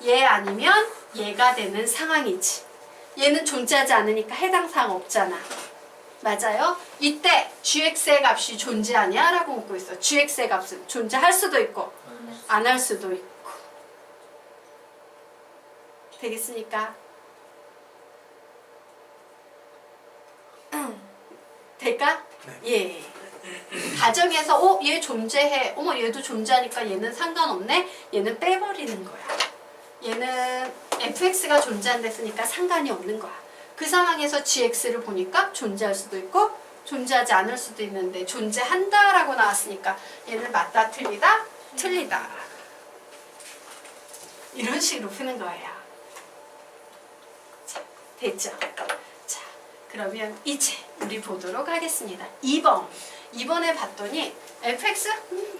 얘 아니면 얘가 되는 상황이지. 얘는 존재하지 않으니까 해당 사항 없잖아. 맞아요? 이때 gx의 값이 존재하냐? 라고 묻고 있어. gx의 값은 존재할 수도 있고 안 할 수도 있고. 되겠습니까? 될까? 네. 예. 가정에서 얘 존재해. 어머 얘도 존재하니까 얘는 상관없네. 얘는 빼버리는 거야. 얘는 fx가 존재한댔으니까 상관이 없는 거야. 그 상황에서 gx를 보니까 존재할 수도 있고 존재하지 않을 수도 있는데 존재한다 라고 나왔으니까 얘는 맞다 틀리다 틀리다 이런 식으로 푸는 거예요. 자, 됐죠? 자, 그러면 이제 우리 보도록 하겠습니다. 2번에 봤더니 fx?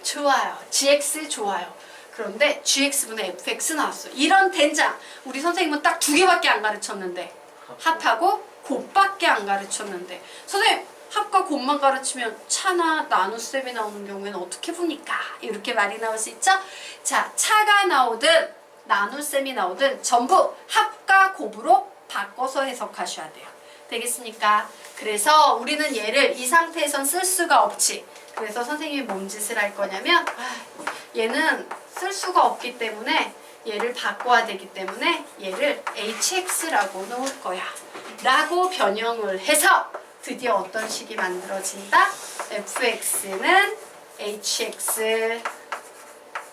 좋아요. gx 좋아요. 그런데 gx분의 fx 나왔어. 이런 된장 우리 선생님은 딱 2개밖에 안 가르쳤는데 합하고 곱밖에 안 가르쳤는데 선생님 합과 곱만 가르치면 차나 나눗셈이 나오는 경우에는 어떻게 푸니까? 이렇게 말이 나올 수 있죠? 자, 차가 나오든 나눗셈이 나오든 전부 합과 곱으로 바꿔서 해석하셔야 돼요. 되겠습니까? 그래서 우리는 얘를 이 상태에선 쓸 수가 없지. 그래서 선생님이 뭔 짓을 할 거냐면 얘는 쓸 수가 없기 때문에 얘를 바꿔야 되기 때문에 얘를 hx라고 놓을 거야 라고 변형을 해서 드디어 어떤 식이 만들어진다? fx는 hx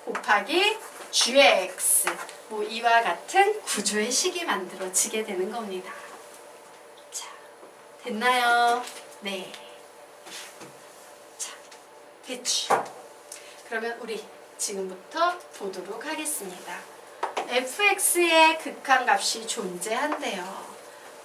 곱하기 gx 뭐 이와 같은 구조의 식이 만들어지게 되는 겁니다. 자, 됐나요? 네. 자, 됐죠? 그러면 우리 지금부터 보도록 하겠습니다. fx의 극한값이 존재한대요.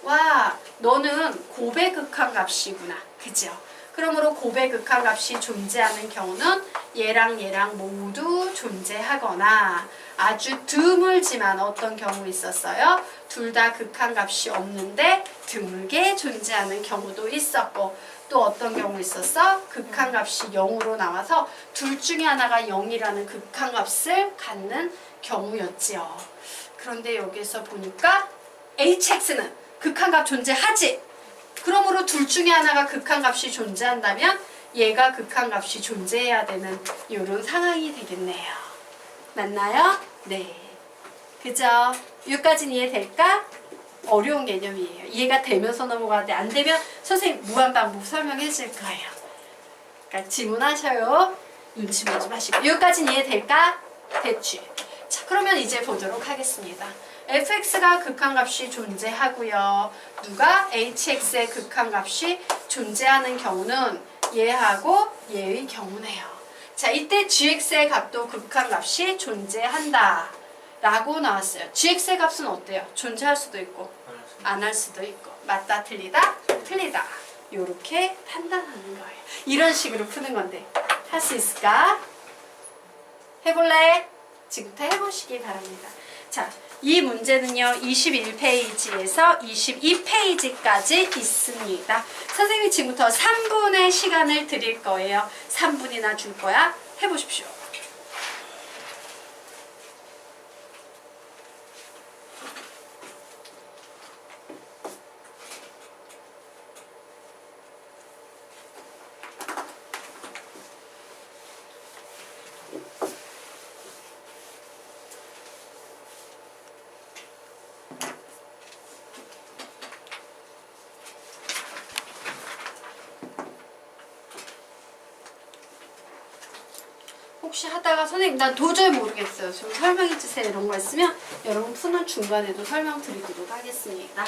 와, 너는 곱의 극한값이구나. 그죠? 그러므로 곱의 극한값이 존재하는 경우는 얘랑 얘랑 모두 존재하거나 아주 드물지만 어떤 경우 있었어요? 둘 다 극한값이 없는데 드물게 존재하는 경우도 있었고 또 어떤 경우 있었어? 극한값이 0으로 나와서 둘 중에 하나가 0이라는 극한값을 갖는 경우였지요. 그런데 여기서 보니까 hx는 극한값 존재하지? 그러므로 둘 중에 하나가 극한값이 존재한다면 얘가 극한값이 존재해야 되는 이런 상황이 되겠네요. 맞나요? 네. 그죠? 여기까지는 이해될까? 어려운 개념이에요. 이해가 되면서 넘어가는데 안 되면 선생님 무한반복 설명해 줄 거예요. 그러니까 질문하셔요. 눈치 보지 마시고. 여기까지는 이해될까? 됐지? 자, 그러면 이제 보도록 하겠습니다. fx가 극한값이 존재하고요. 누가 hx의 극한값이 존재하는 경우는 얘하고 얘의 경우네요. 자, 이때 gx의 값도 극한값이 존재한다 라고 나왔어요. gx의 값은 어때요? 존재할 수도 있고 안 할 수도 있고 맞다 틀리다 틀리다 요렇게 판단하는 거예요. 이런 식으로 푸는 건데 할 수 있을까? 해볼래? 지금부터 해보시기 바랍니다. 자, 이 문제는요 21페이지에서 22페이지까지 있습니다. 선생님이 지금부터 3분의 시간을 드릴 거예요. 3분이나 줄 거야. 해보십시오. 혹시 하다가 선생님 난 도저히 모르겠어요. 좀 설명해 주세요. 이런 거 있으면 여러분 푸는 중간에도 설명 드리도록 하겠습니다.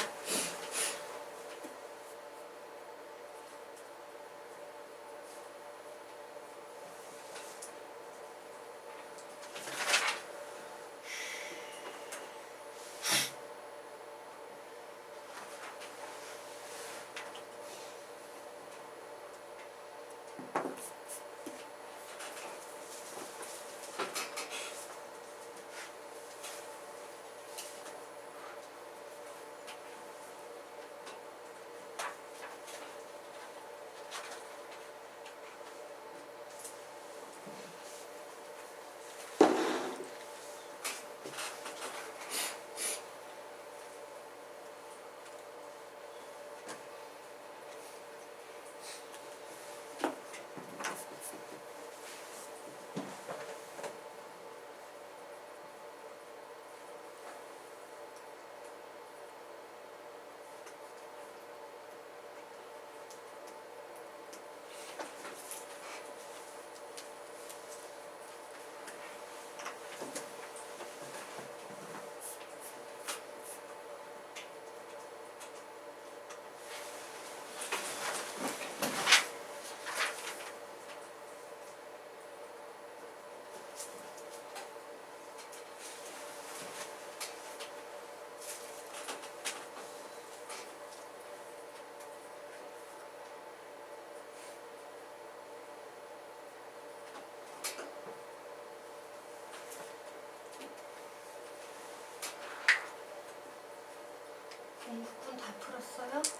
공부꾼 다 풀었어요? 자,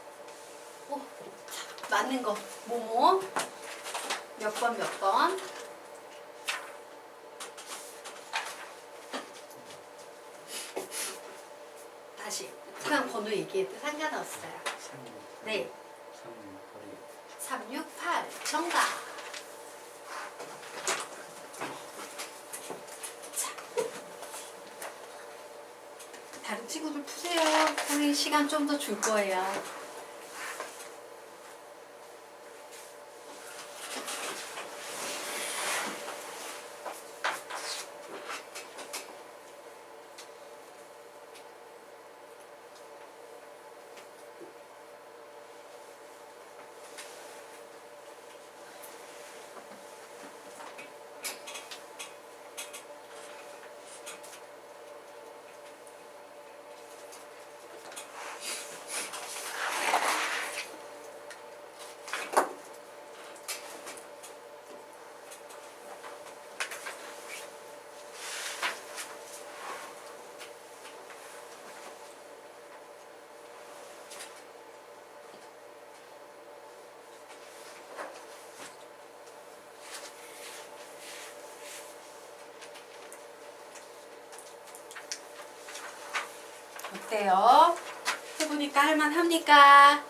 맞는 거 뭐뭐 몇 번 몇 번. 다시 그냥 번호 얘기해도 상관없어요. 네. 368 정답. 자, 다른 친구들 푸세요. 선생님 시간 좀 더 줄 거예요. 어때요? 해보니까 할만합니까?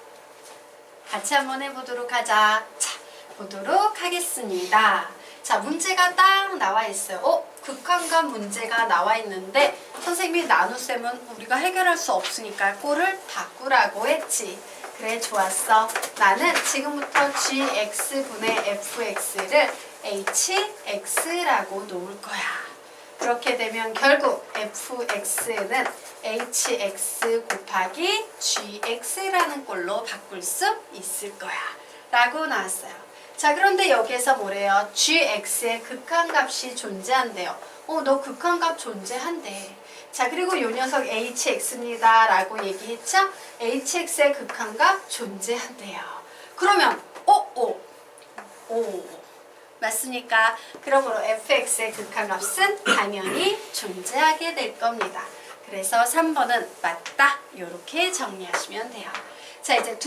같이 한번 해보도록 하자. 자, 보도록 하겠습니다. 자, 문제가 딱 나와 있어요. 극한값 문제가 나와 있는데 선생님이 나눗셈은 우리가 해결할 수 없으니까 꼴을 바꾸라고 했지. 그래, 좋았어. 나는 지금부터 gx분의 fx를 hx라고 놓을 거야. 그렇게 되면 결국 fx는 hx 곱하기 gx라는 꼴로 바꿀 수 있을 거야 라고 나왔어요. 자, 그런데 여기에서 뭐래요? gx의 극한값이 존재한대요. 너 극한값 존재한대. 자, 그리고 요 녀석 hx입니다 라고 얘기했죠? hx의 극한값 존재한대요. 그러면 맞습니까? 그러므로 fx의 극한값은 당연히 존재하게 될 겁니다. 그래서 3번은 맞다. 이렇게 정리하시면 돼요. 자, 이제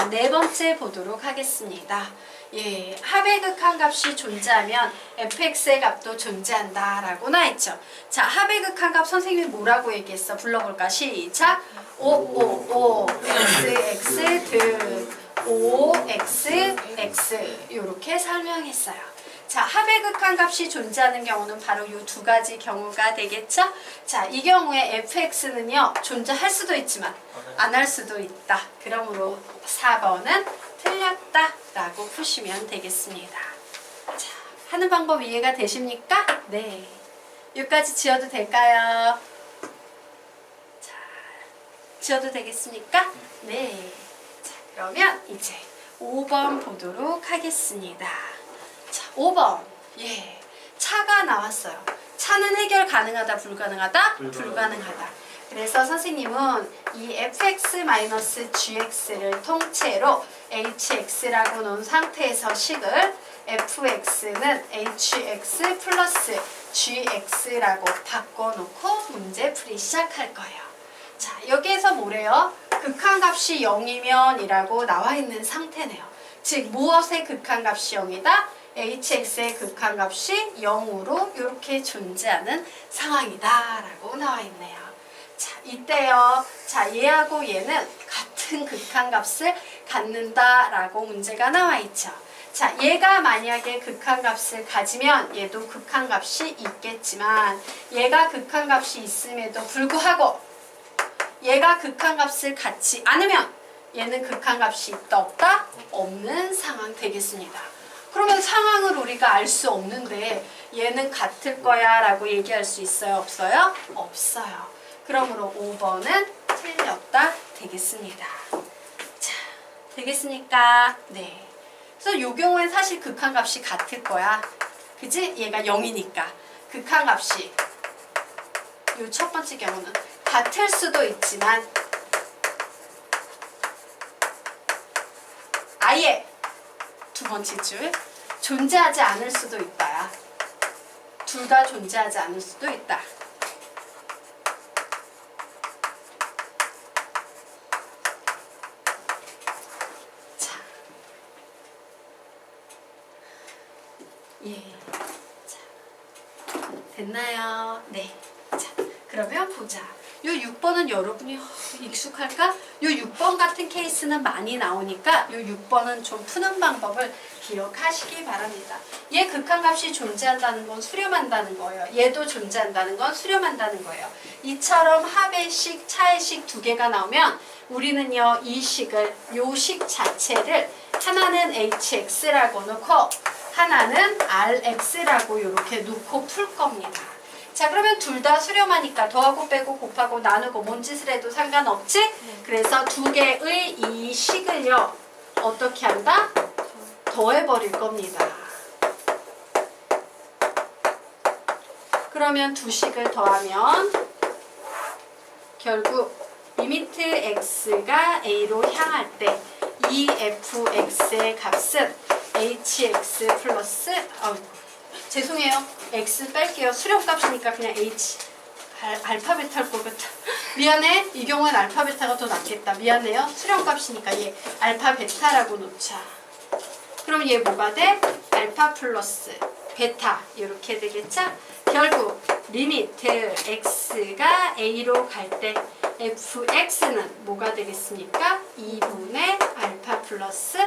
네 번째 보도록 하겠습니다. 예, 합의 극한값이 존재하면 fx의 값도 존재한다 라고 나와있죠. 자, 합의 극한값 선생님이 뭐라고 얘기했어? 불러볼까? 시작! 5 x 등 5xx 이렇게 설명했어요. 자, 합의 극한값이 존재하는 경우는 바로 이 두 가지 경우가 되겠죠? 자, 이 경우에 fx는요 존재할 수도 있지만 안 할 수도 있다. 그러므로 4번은 틀렸다 라고 푸시면 되겠습니다. 자, 하는 방법 이해가 되십니까? 네. 여기까지 지어도 될까요? 자, 지어도 되겠습니까? 네. 자, 그러면 이제 5번 보도록 하겠습니다. 자, 5번. 예. 차가 나왔어요. 차는 해결 가능하다, 불가능하다? 불가능하다. 그래서 선생님은 이 fx-gx를 통째로 hx라고 놓은 상태에서 식을 fx는 hx 플러스 gx라고 바꿔놓고 문제 풀이 시작할 거예요. 자, 여기에서 뭐래요? 극한값이 0이면 이라고 나와 있는 상태네요. 즉, 무엇의 극한값이 0이다? hx의 극한값이 0으로 이렇게 존재하는 상황이다 라고 나와 있네요. 자, 이때요. 자, 얘하고 얘는 같은 극한값을 갖는다 라고 문제가 나와 있죠. 자, 얘가 만약에 극한값을 가지면 얘도 극한값이 있겠지만 얘가 극한값이 있음에도 불구하고 얘가 극한값을 갖지 않으면 얘는 극한값이 있다 없다? 없는 상황 되겠습니다. 그러면 상황을 우리가 알 수 없는데 얘는 같을 거야 라고 얘기할 수 있어요? 없어요? 없어요. 그러므로 5번은 틀렸다 되겠습니다. 자, 되겠습니까? 네. 그래서 이 경우엔 사실 극한값이 같을 거야. 그지? 얘가 0이니까. 극한값이 이 첫 번째 경우는 같을 수도 있지만 아예 두 번째 줄 존재하지 않을 수도 있다. 둘 다 존재하지 않을 수도 있다. 예. 자, 됐나요? 네. 자, 그러면 보자. 요 6번은 여러분이 익숙할까? 요 6번 같은 케이스는 많이 나오니까 요 6번은 좀 푸는 방법을 기억하시기 바랍니다. 얘 극한값이 존재한다는 건 수렴한다는 거예요. 얘도 존재한다는 건 수렴한다는 거예요. 이처럼 합의 식, 차의 식 두 개가 나오면 우리는요, 이 식을, 요 식 자체를 하나는 hx라고 놓고 하나는 rx라고 이렇게 놓고 풀 겁니다. 자, 그러면 둘 다 수렴하니까 더하고 빼고 곱하고 나누고 뭔 짓을 해도 상관없지? 네. 그래서 두 개의 이 식을요, 어떻게 한다? 더해버릴 겁니다. 그러면 두 식을 더하면 결국 리미트 x가 a로 향할 때 이 fx의 값은 hx 플러스 죄송해요. x 뺄게요. 수렴값이니까 그냥 h 알파벳 할 거겠다. 미안해. 이 경우엔 알파 베타가 더 낫겠다. 미안해요. 수렴값이니까 얘 알파 베타라고 놓자. 그럼 얘 뭐가 돼? 알파 플러스 베타 이렇게 되겠죠? 결국 리미트 x가 a로 갈 때 fx는 뭐가 되겠습니까? 2분의 알파 플러스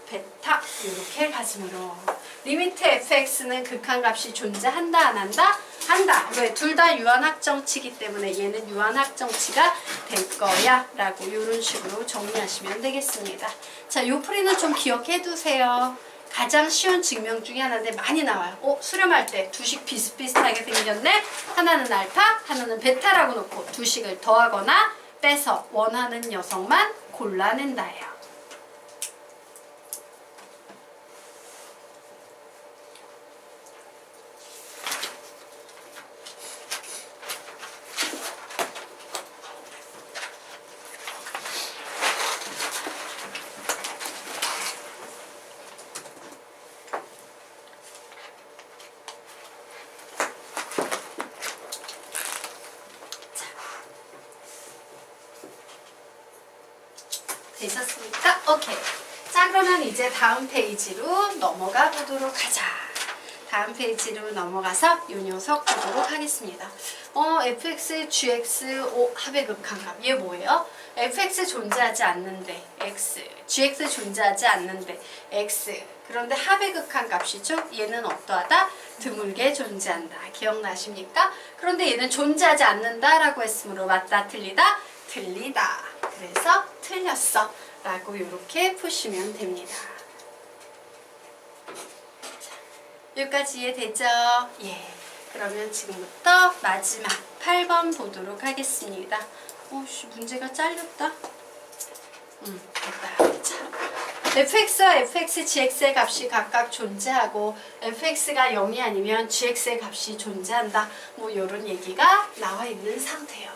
베타 이렇게 가지므로 리미트 fx는 극한값이 존재한다 안 한다? 한다. 왜? 둘 다 유한학정치이기 때문에 얘는 유한학정치가 될 거야 라고 이런 식으로 정리하시면 되겠습니다. 자, 요 풀이는 좀 기억해 두세요. 가장 쉬운 증명 중에 하나인데 많이 나와요. 수렴할 때 두 식 비슷비슷하게 생겼네. 하나는 알파, 하나는 베타라고 놓고 두 식을 더하거나 빼서 원하는 녀석만 골라낸다예요. 되셨습니까? 오케이. 자, 그러면 이제 다음 페이지로 넘어가 보도록 하자. 다음 페이지로 넘어가서 이 녀석 보도록 하겠습니다. fx, gx, 합의 극한값. 얘 뭐예요? fx 존재하지 않는데 x, gx 존재하지 않는데 x. 그런데 합의 극한값이죠? 얘는 어떠하다? 드물게 존재한다. 기억나십니까? 그런데 얘는 존재하지 않는다라고 했으므로 맞다, 틀리다? 틀리다. 그래서 틀렸어 라고 이렇게 푸시면 됩니다. 자, 여기까지 이해되죠? 예. 그러면 지금부터 마지막 8번 보도록 하겠습니다. 문제가 잘렸다. 됐다. 자, fx와 fx, gx의 값이 각각 존재하고 fx가 0이 아니면 gx의 값이 존재한다. 뭐 이런 얘기가 나와 있는 상태예요.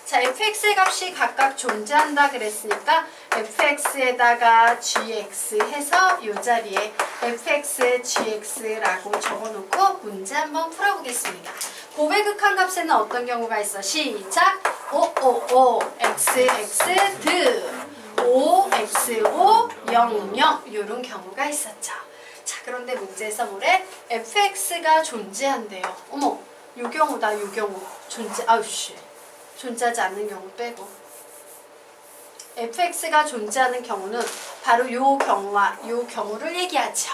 자, fx의 값이 각각 존재한다 그랬으니까 fx에다가 gx 해서 이 자리에 fx, gx라고 적어놓고 문제 한번 풀어보겠습니다. 곱의 극한값에는 어떤 경우가 있어? 시작! 5, x, 드 5, x, 5, 0, 0 이런 경우가 있었죠. 자, 그런데 문제에서 뭐래? fx가 존재한대요. 어머, 요 경우다, 요 경우. 존재하지 않는 경우 빼고 fx가 존재하는 경우는 바로 요 경우와 요 경우를 얘기하죠.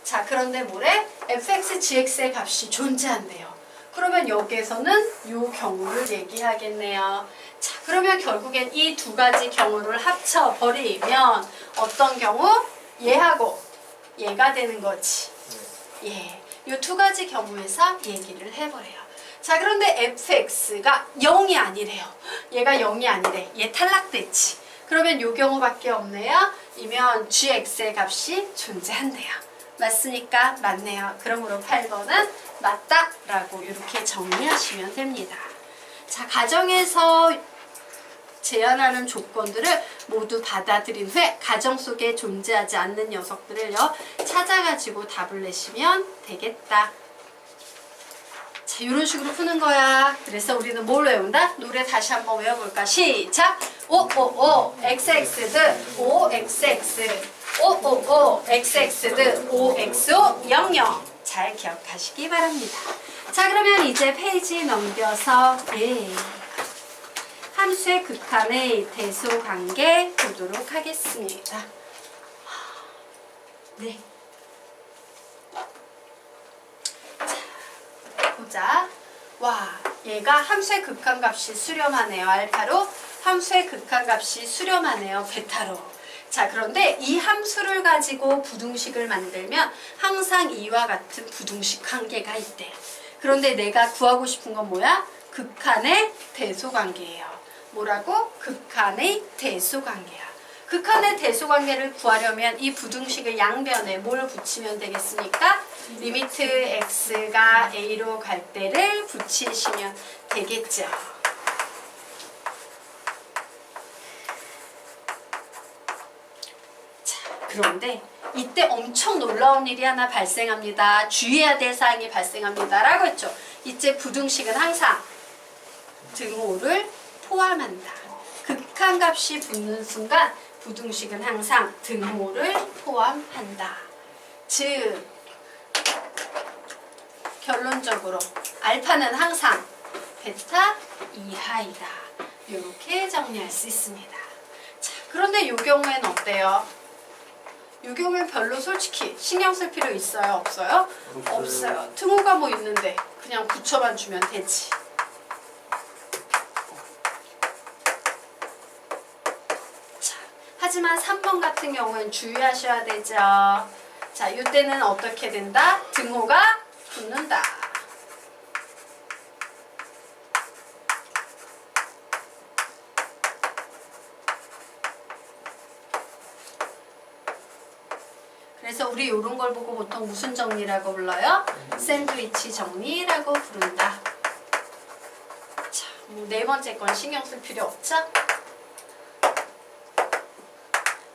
자, 그런데 뭐래? fx, gx의 값이 존재한대요. 그러면 여기에서는 요 경우를 얘기하겠네요. 자, 그러면 결국엔 이 두 가지 경우를 합쳐버리면 어떤 경우? 얘하고 얘가 되는 거지. 예, 요 두 가지 경우에서 얘기를 해버려요. 자, 그런데 fx가 0이 아니래요. 얘가 0이 아니래. 얘 탈락됐지. 그러면 요 경우밖에 없네요. 이면 gx의 값이 존재한대요. 맞습니까? 맞네요. 그러므로 8번은 맞다 라고 이렇게 정리하시면 됩니다. 자, 가정에서 제한하는 조건들을 모두 받아들인 후에 가정 속에 존재하지 않는 녀석들을요 찾아가지고 답을 내시면 되겠다. 자, 이런 식으로 푸는 거야. 그래서 우리는 뭘 외운다? 노래 다시 한번 외워볼까? 시작! 5, xx드 5xx 5, xx드 5x5 00. 자, 잘 기억하시기 바랍니다. 자, 그러면 이제 페이지 넘겨서 함수의 극한의 대소관계 보도록 하겠습니다. 네. 자, 보자. 와, 얘가 함수의 극한값이 수렴하네요. 알파로. 함수의 극한값이 수렴하네요. 베타로. 자, 그런데 이 함수를 가지고 부등식을 만들면 항상 이와 같은 부등식 관계가 있대. 그런데 내가 구하고 싶은 건 뭐야? 극한의 대소관계예요. 뭐라고? 극한의 대소관계야. 극한의 대소관계를 구하려면 이 부등식을 양변에 뭘 붙이면 되겠습니까? 리미트 x가 a로 갈 때를 붙이시면 되겠죠. 그런데 이때 엄청 놀라운 일이 하나 발생합니다. 주의해야 될 사항이 발생합니다. 라고 했죠. 이제 부등식은 항상 등호를 포함한다. 극한값이 붙는 순간 부등식은 항상 등호를 포함한다. 즉 결론적으로 알파는 항상 베타 이하이다. 이렇게 정리할 수 있습니다. 자, 그런데 이 경우에는 어때요? 이 경우엔 별로 솔직히 신경 쓸 필요 있어요? 없어요? 없어요. 등호가 뭐 있는데 그냥 붙여만 주면 되지. 자, 하지만 3번 같은 경우엔 주의하셔야 되죠. 자, 이때는 어떻게 된다? 등호가 붙는다. 그래서 우리 이런 걸 보고 보통 무슨 정리라고 불러요? 샌드위치 정리라고 부른다. 자, 뭐 네 번째 건 신경 쓸 필요 없죠?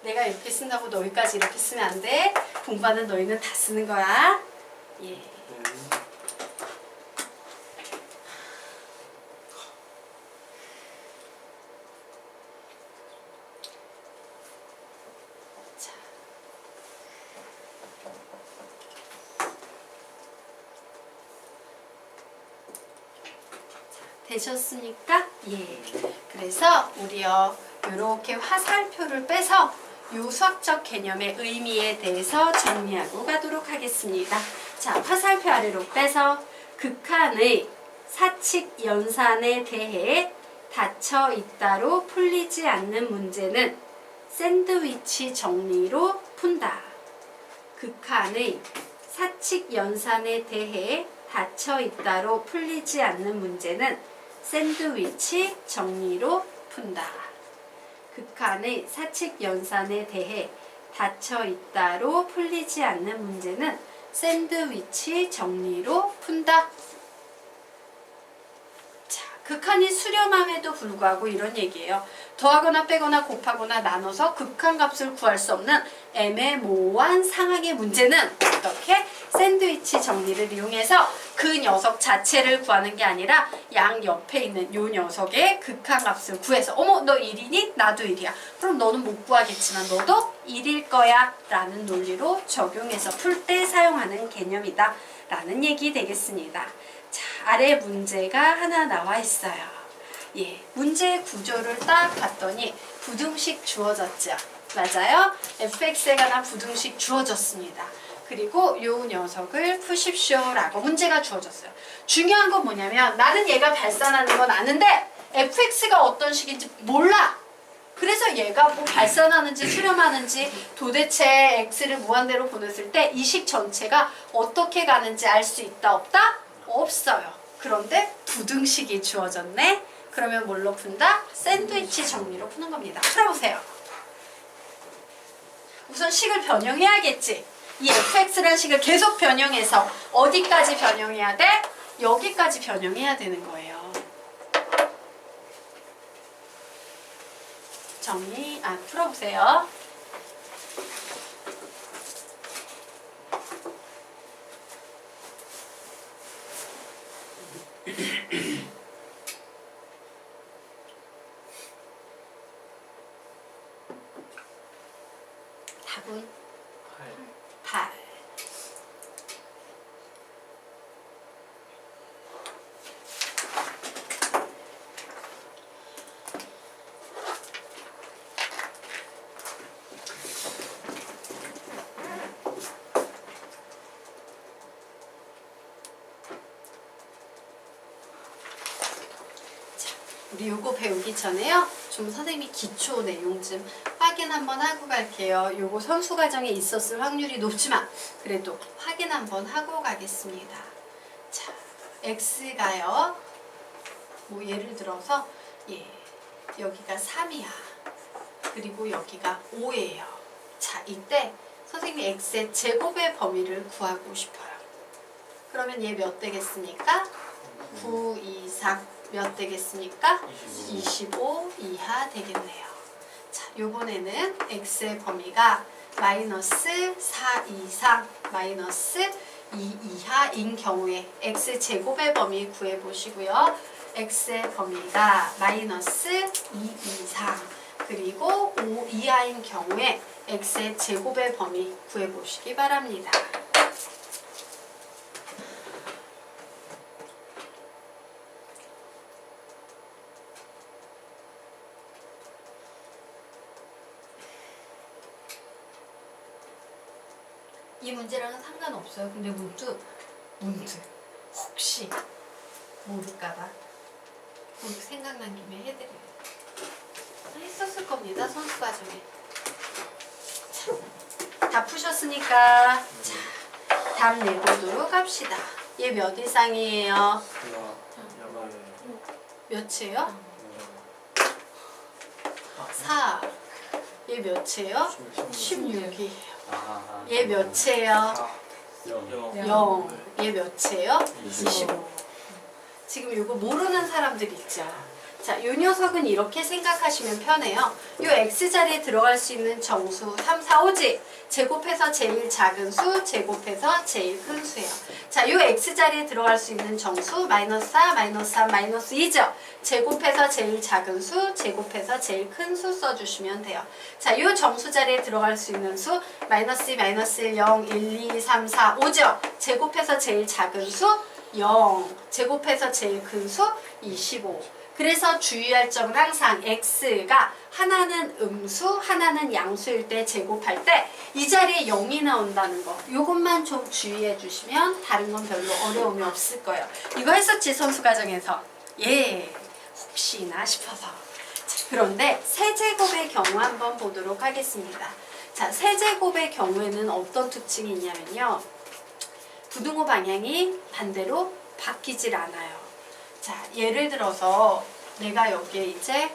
내가 이렇게 쓴다고 너희까지 이렇게 쓰면 안 돼. 공부하는 너희는 다 쓰는 거야. 예. 되셨습니까? 예. 그래서 우리요 이렇게 화살표를 빼서 요 수학적 개념의 의미에 대해서 정리하고 가도록 하겠습니다. 자, 화살표 아래로 빼서 극한의 사칙 연산에 대해 닫혀 있다로 풀리지 않는 문제는 샌드위치 정리로 푼다. 극한의 사칙 연산에 대해 닫혀 있다로 풀리지 않는 문제는 샌드위치 정리로 푼다. 극한의 사칙 연산에 대해 닫혀 있다로 풀리지 않는 문제는 샌드위치 정리로 푼다. 자, 극한이 수렴함에도 불구하고 이런 얘기예요. 더하거나 빼거나 곱하거나 나눠서 극한값을 구할 수 없는 애매모호한 상황의 문제는 어떻게? 샌드위치 정리를 이용해서 그 녀석 자체를 구하는 게 아니라 양 옆에 있는 요 녀석의 극한값을 구해서 어머 너 1이니? 나도 1이야. 그럼 너는 못 구하겠지만 너도 1일 거야 라는 논리로 적용해서 풀 때 사용하는 개념이다 라는 얘기 되겠습니다. 자, 아래 문제가 하나 나와 있어요. 예, 문제의 구조를 딱 봤더니 부등식 주어졌죠. 맞아요? fx에 관한 부등식 주어졌습니다. 그리고 요 녀석을 푸십시오 라고 문제가 주어졌어요. 중요한 건 뭐냐면 나는 얘가 발산하는 건 아는데 fx가 어떤 식인지 몰라. 그래서 얘가 뭐 발산하는지 수렴하는지 도대체 x를 무한대로 보냈을 때 이 식 전체가 어떻게 가는지 알 수 있다 없다? 없어요. 그런데 부등식이 주어졌네. 그러면 뭘로 푼다? 샌드위치 정리로 푸는 겁니다. 풀어보세요. 우선 식을 변형해야겠지. 이 fx라는 식을 계속 변형해서 어디까지 변형해야 돼? 여기까지 변형해야 되는 거예요. 정리, 풀어보세요. 답은 8. 우리 요거 배우기 전에요. 좀 선생님이 기초 내용 좀 확인 한번 하고 갈게요. 요거 선수 과정에 있었을 확률이 높지만 그래도 확인 한번 하고 가겠습니다. 자, x가요. 뭐 예를 들어서 여기가 3이야. 그리고 여기가 5예요. 자, 이때 선생님이 x의 제곱의 범위를 구하고 싶어요. 그러면 얘 몇 되겠습니까? 9, 2, 4 몇 되겠습니까? 25 이하 되겠네요. 자, 요번에는 x의 범위가 마이너스 4 이상, 마이너스 2 이하인 경우에 x 제곱의 범위 구해보시고요. x의 범위가 마이너스 2 이상, 그리고 5 이하인 경우에 x의 제곱의 범위 구해보시기 바랍니다. 이 문제랑은 상관없어요. 근데 문득 혹시 모를까봐 문득 생각난 김에 해드려요. 했었을 겁니다. 선수 과정에. 자, 다 푸셨으니까 자, 답 내보도록 합시다. 얘 몇 이상이에요? 몇이에요? 4. 얘 몇이에요? 16이에요. 얘 몇이에요? 0. 얘 몇이에요? 25. 지금 이거 모르는 사람들 있죠? 자, 요 녀석은 이렇게 생각하시면 편해요. 요 x자리에 들어갈 수 있는 정수 3, 4, 5지. 제곱해서 제일 작은 수, 제곱해서 제일 큰 수예요. 자, 요 x자리에 들어갈 수 있는 정수 마이너스 4, 마이너스 3, 마이너스 2죠. 제곱해서 제일 작은 수, 제곱해서 제일 큰 수 써주시면 돼요. 자, 요 정수 자리에 들어갈 수 있는 수 마이너스 2, 마이너스 1, 0, 1, 2, 3, 4, 5죠. 제곱해서 제일 작은 수 0, 제곱해서 제일 큰 수 25. 그래서 주의할 점은 항상 x가 하나는 음수, 하나는 양수일 때 제곱할 때 이 자리에 0이 나온다는 거. 요것만 좀 주의해 주시면 다른 건 별로 어려움이 없을 거예요. 이거 했었지, 선수 과정에서. 예, 혹시나 싶어서. 자, 그런데 세제곱의 경우 한번 보도록 하겠습니다. 자, 세제곱의 경우에는 어떤 특징이 있냐면요. 부등호 방향이 반대로 바뀌질 않아요. 자, 예를 들어서 내가 여기에 이제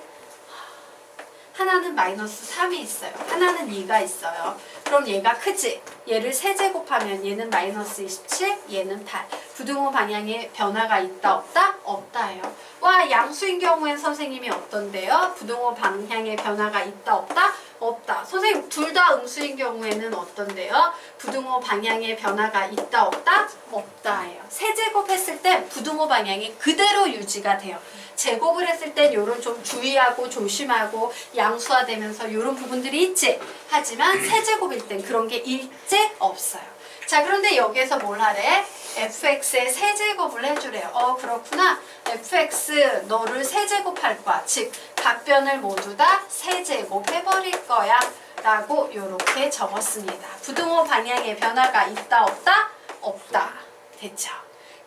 하나는 마이너스 3이 있어요. 하나는 2가 있어요. 그럼 얘가 크지? 얘를 세제곱하면 얘는 마이너스 27, 얘는 8. 부등호 방향에 변화가 있다 없다? 없다예요. 와, 양수인 경우엔 선생님이 어떤데요? 부등호 방향에 변화가 있다 없다? 없다. 선생님 둘 다 음수인 경우에는 어떤데요? 부등호 방향에 변화가 있다 없다? 없다예요. 세제곱 했을 땐 부등호 방향이 그대로 유지가 돼요. 제곱을 했을 땐 요런 좀 주의하고 조심하고 양수화되면서 요런 부분들이 있지. 하지만 세제곱일 땐 그런 게 일제 없어요. 자, 그런데 여기에서 뭘 하래? fx의 세제곱을 해주래요. 그렇구나. fx 너를 세제곱할 거야. 즉 각변을 모두 다 세제곱 해버릴 거야 라고 이렇게 적었습니다. 부등호 방향의 변화가 있다 없다? 없다. 됐죠?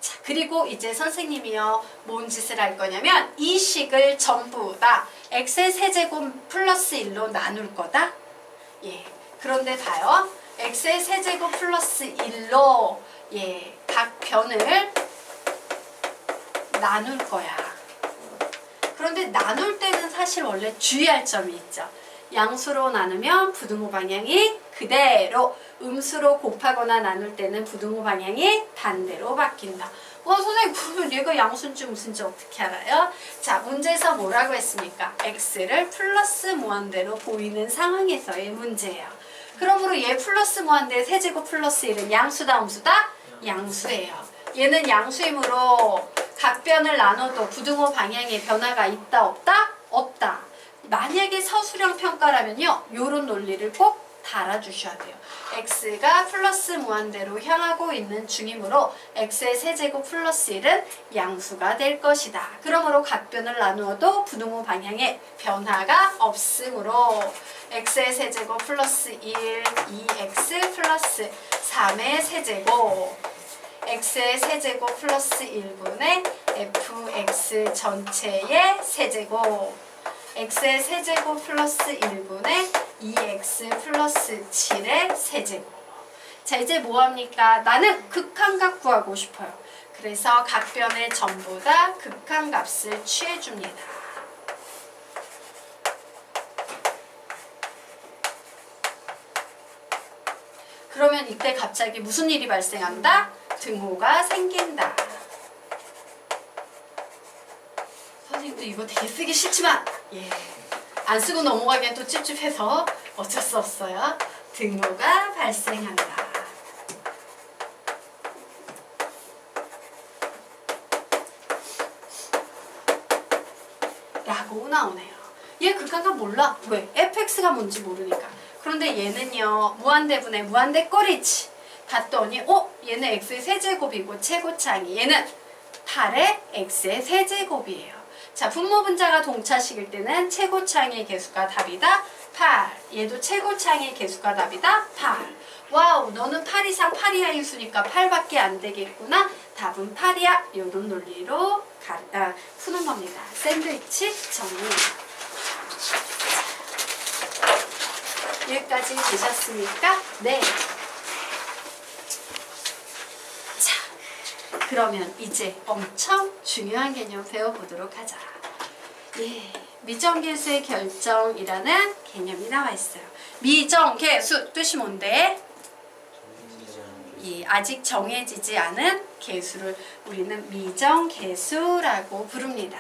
자, 그리고 이제 선생님이요 뭔 짓을 할 거냐면 이 식을 전부 다 x의 세제곱 플러스 1로 나눌 거다. 예. 그런데 봐요. x의 세제곱 플러스 1로 각 변을 나눌 거야. 그런데 나눌 때는 사실 원래 주의할 점이 있죠. 양수로 나누면 부등호 방향이 그대로, 음수로 곱하거나 나눌 때는 부등호 방향이 반대로 바뀐다. 선생님 그러면 얘가 양수인지 음수인지 어떻게 알아요? 자, 문제에서 뭐라고 했습니까? x를 플러스 무한대로 보이는 상황에서의 문제예요. 그러므로 얘 플러스 무한대 세제곱 플러스 1은 양수다 음수다? 양수예요. 얘는 양수이므로 각변을 나눠도 부등호 방향에 변화가 있다 없다? 없다. 만약에 서술형 평가라면요. 요런 논리를 꼭 달아주셔야 돼요. x가 플러스 무한대로 향하고 있는 중이므로 x의 세제곱 플러스 1은 양수가 될 것이다. 그러므로 각변을 나누어도 부등호 방향에 변화가 없으므로 x의 세제곱 플러스 1, 2x 플러스 3의 세제곱 x의 세제곱 플러스 1분의 fx 전체의 세제곱 x의 세제곱 플러스 1분의 2x 플러스 7의 세제곱. 자, 이제 뭐합니까? 나는 극한값 구하고 싶어요. 그래서 각변의 전부 다 극한값을 취해줍니다. 그러면 이때 갑자기 무슨 일이 발생한다? 등호가 생긴다. 선생님도 이거 되게 쓰기 싫지만 안 쓰고 넘어가기엔 또 찝찝해서 어쩔 수 없어요. 등호가 발생한다. 라고 나오네요. 얘 극한값 몰라. 왜? fx가 뭔지 모르니까. 그런데 얘는요. 무한대분의 무한대꼴이지. 봤더니 얘는 x의 세제곱이고 최고차항이 얘는 8의 x의 세제곱이에요. 자, 분모분자가 동차식일 때는 최고차항의 개수가 답이다. 8. 얘도 최고차항의 개수가 답이다. 8. 와우, 너는 8 이상 8 이하 인수니까 8밖에 안 되겠구나. 답은 8이야. 이런 논리로 푸는 겁니다. 샌드위치 정리. 여기까지 되셨습니까? 네. 자, 그러면 이제 엄청 중요한 개념 배워보도록 하자. 미정계수의 결정이라는 개념이 나와 있어요. 미정계수 뜻이 뭔데? 아직 정해지지 않은 개수를 우리는 미정계수라고 부릅니다.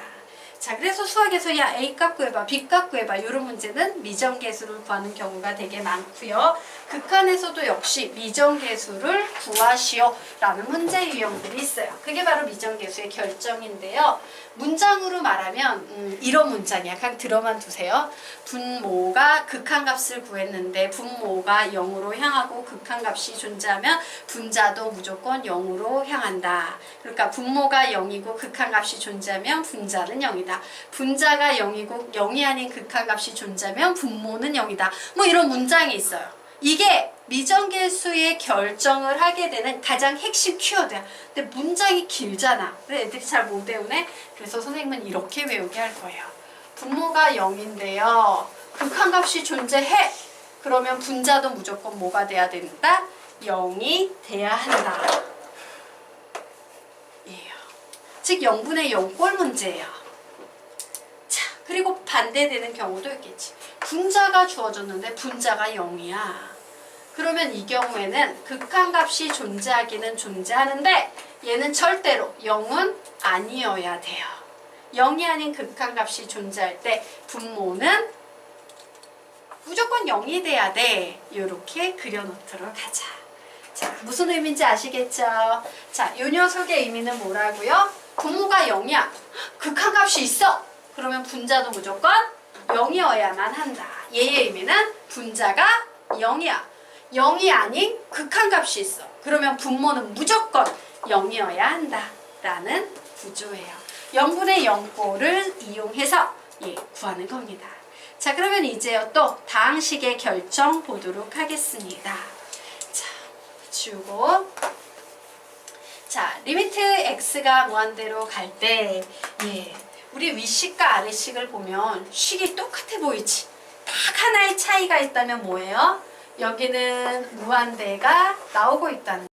자, 그래서 수학에서 야 A값 구해봐, B값 구해봐 이런 문제는 미정계수를 구하는 경우가 되게 많고요. 극한에서도 역시 미정계수를 구하시오 라는 문제 유형들이 있어요. 그게 바로 미정계수의 결정인데요. 문장으로 말하면 이런 문장이야. 그냥 들어만 두세요. 분모가 극한값을 구했는데 분모가 0으로 향하고 극한값이 존재하면 분자도 무조건 0으로 향한다. 그러니까 분모가 0이고 극한값이 존재하면 분자는 0이다. 분자가 0이고 0이 아닌 극한값이 존재하면 분모는 0이다. 뭐 이런 문장이 있어요. 이게 미정계수의 결정을 하게 되는 가장 핵심 키워드야. 근데 문장이 길잖아. 그래서 애들이 잘 못 외우네. 그래서 선생님은 이렇게 외우게 할 거예요. 분모가 0인데요. 극한값이 존재해. 그러면 분자도 무조건 뭐가 돼야 된다? 0이 돼야 한다. 즉 0분의 0꼴 문제예요. 자, 그리고 반대되는 경우도 있겠지. 분자가 주어졌는데 분자가 0이야. 그러면 이 경우에는 극한값이 존재하기는 존재하는데 얘는 절대로 0은 아니어야 돼요. 0이 아닌 극한값이 존재할 때 분모는 무조건 0이 돼야 돼. 이렇게 그려놓도록 하자. 자, 무슨 의미인지 아시겠죠? 자, 이 녀석의 의미는 뭐라고요? 분모가 0이야. 극한값이 있어. 그러면 분자도 무조건 0이어야만 한다. 얘의 의미는 분자가 0이야. 0이 아닌 극한값이 있어. 그러면 분모는 무조건 0이어야 한다. 라는 구조예요. 0분의 0꼴을 이용해서 구하는 겁니다. 자, 그러면 이제요 또 다항식의 결정 보도록 하겠습니다. 자, 지우고. 자, 리미트 x가 무한대로 갈 때 우리 윗식과 아래식을 보면 식이 똑같아 보이지? 딱 하나의 차이가 있다면 뭐예요? 여기는 무한대가 나오고 있다는